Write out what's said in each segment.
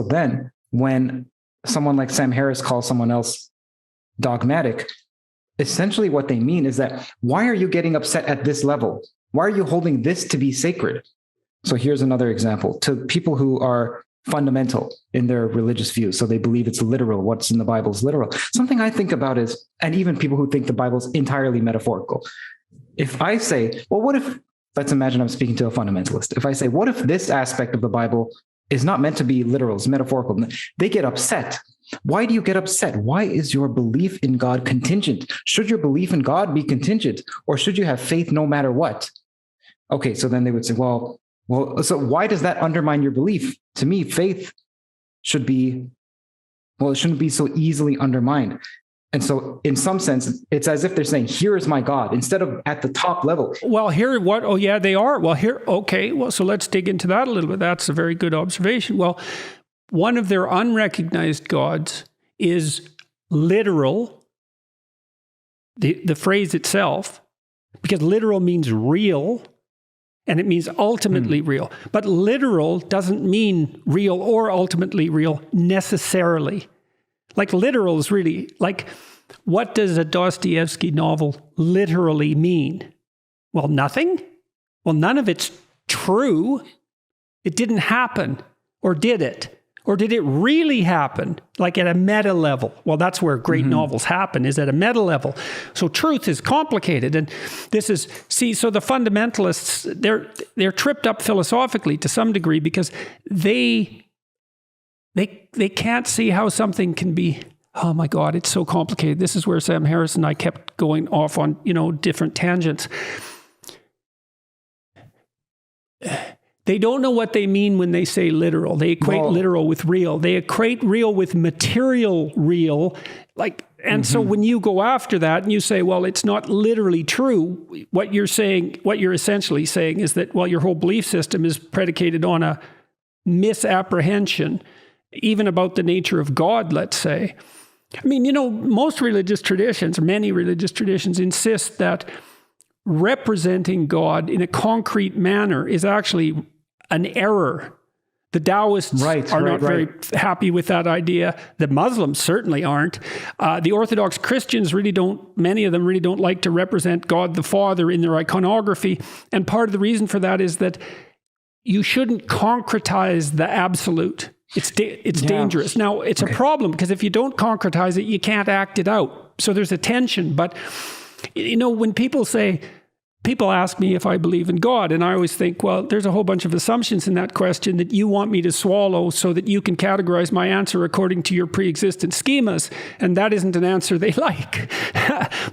then when someone like Sam Harris calls someone else dogmatic, essentially what they mean is that, why are you getting upset at this level? Why are you holding this to be sacred? So here's another example. To people who are fundamental in their religious views, so they believe it's literal, what's in the Bible is literal. Something I think about is, and even people who think the Bible is entirely metaphorical. If I say, well, what if, let's imagine I'm speaking to a fundamentalist. If I say, what if this aspect of the Bible is not meant to be literal, it's metaphorical, they get upset. Why do you get upset? Why is your belief in God contingent? Should your belief in God be contingent, or should you have faith no matter what? Okay, so then they would say, well, so why does that undermine your belief? To me, faith should be, well, it shouldn't be so easily undermined. And so in some sense, it's as if they're saying, here is my God, instead of at the top level. Well, here, what? Oh, yeah, they are. Well, here, okay. Well, so let's dig into that a little bit. That's a very good observation. Well, one of their unrecognized gods is literal, the phrase itself, because literal means real, and it means ultimately real. But literal doesn't mean real or ultimately real necessarily. Like literal is really, like, what does a Dostoevsky novel literally mean? Well, nothing. Well, none of it's true. It didn't happen. Or did it? Or did it really happen? Like at a meta level? Well, that's where great novels happen, is at a meta level. So truth is complicated. And this is, see, so the fundamentalists, they're tripped up philosophically to some degree, because they can't see how something can be, oh my God, it's so complicated. This is where Sam Harris and I kept going off on, different tangents. They don't know what they mean when they say literal. They equate literal with real. They equate real with material real. And so when you go after that and you say, well, it's not literally true, what you're essentially saying is that, well, your whole belief system is predicated on a misapprehension, even about the nature of God, let's say. I mean, most religious traditions, or many religious traditions, insist that representing God in a concrete manner is actually an error. The Taoists are not very happy with that idea. The Muslims certainly aren't. The Orthodox Christians many of them really don't like to represent God the Father in their iconography. And part of the reason for that is that you shouldn't concretize the absolute. It's dangerous. Now, it's a problem, because if you don't concretize it, you can't act it out. So there's a tension. But, when people ask me if I believe in God, and I always think, well, there's a whole bunch of assumptions in that question that you want me to swallow so that you can categorize my answer according to your pre-existent schemas. And that isn't an answer they like.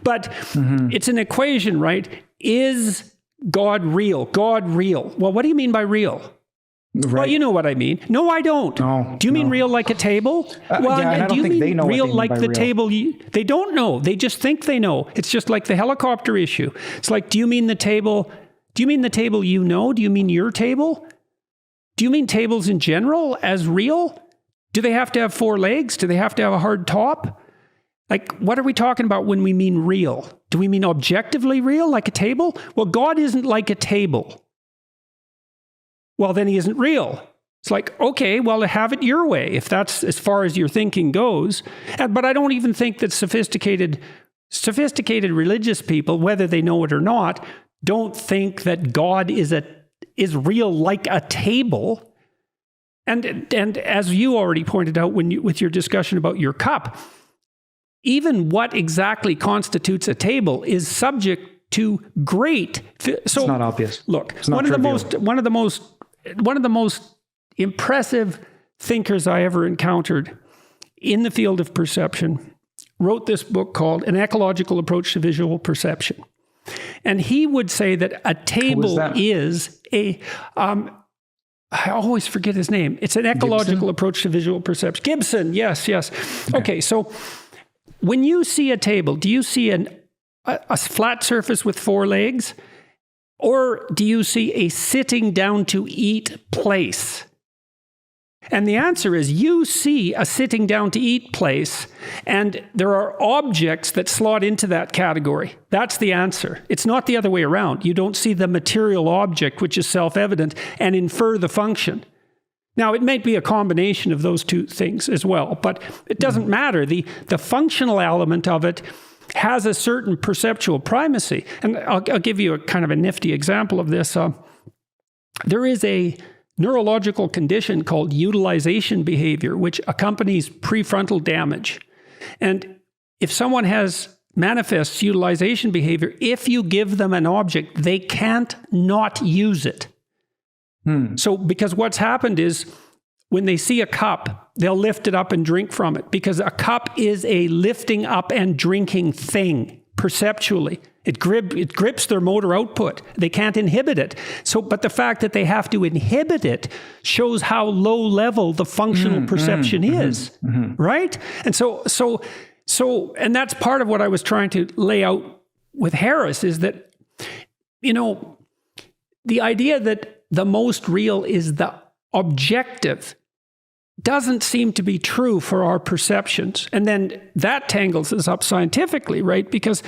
But it's an equation, right? Is God real? God real. Well, what do you mean by real? Right. Well, you know what I mean. No, I don't. No, do you mean real like a table? Well, do you mean real like the real table? They don't know. They just think they know. It's just like the helicopter issue. It's like, do you mean the table? Do you mean the table you know? Do you mean your table? Do you mean tables in general as real? Do they have to have 4 legs? Do they have to have a hard top? Like, what are we talking about when we mean real? Do we mean objectively real, like a table? Well, God isn't like a table. Well, then he isn't real. It's like, okay, well, have it your way, if that's as far as your thinking goes. But I don't even think that sophisticated religious people, whether they know it or not, don't think that God is real like a table. And as you already pointed out with your discussion about your cup, even what exactly constitutes a table is subject to great. So it's not obvious. Look, one of the most impressive thinkers I ever encountered in the field of perception wrote this book called An Ecological Approach to Visual Perception. And he would say that a table is a, I always forget his name. It's an ecological approach to visual perception. Gibson, yes. Okay, so when you see a table, do you see a flat surface with 4 legs? Or do you see a sitting down to eat place? And the answer is you see a sitting down to eat place, and there are objects that slot into that category. That's the answer. It's not the other way around. You don't see the material object, which is self-evident, and infer the function. Now, it might be a combination of those two things as well, but it doesn't matter. The functional element of it has a certain perceptual primacy. And I'll give you a kind of a nifty example of this. There is a neurological condition called utilization behavior, which accompanies prefrontal damage. And if someone manifests utilization behavior, if you give them an object, they can't not use it. So because what's happened is when they see a cup, they'll lift it up and drink from it, because a cup is a lifting up and drinking thing perceptually. It grips their motor output. They can't inhibit it. But the fact that they have to inhibit it shows how low level the functional perception is, right? And and that's part of what I was trying to lay out with Harris, is that, the idea that the most real is the objective doesn't seem to be true for our perceptions. And then that tangles us up scientifically, right? Because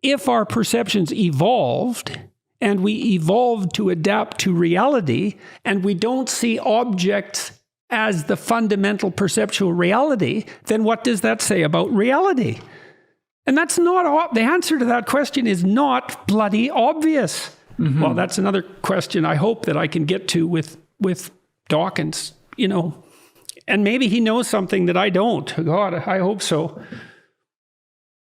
if our perceptions evolved and we evolved to adapt to reality, and we don't see objects as the fundamental perceptual reality, then what does that say about reality? And that's not, the answer to that question is not bloody obvious. Well, that's another question I hope that I can get to with Dawkins, and maybe he knows something that I don't. God, I hope so.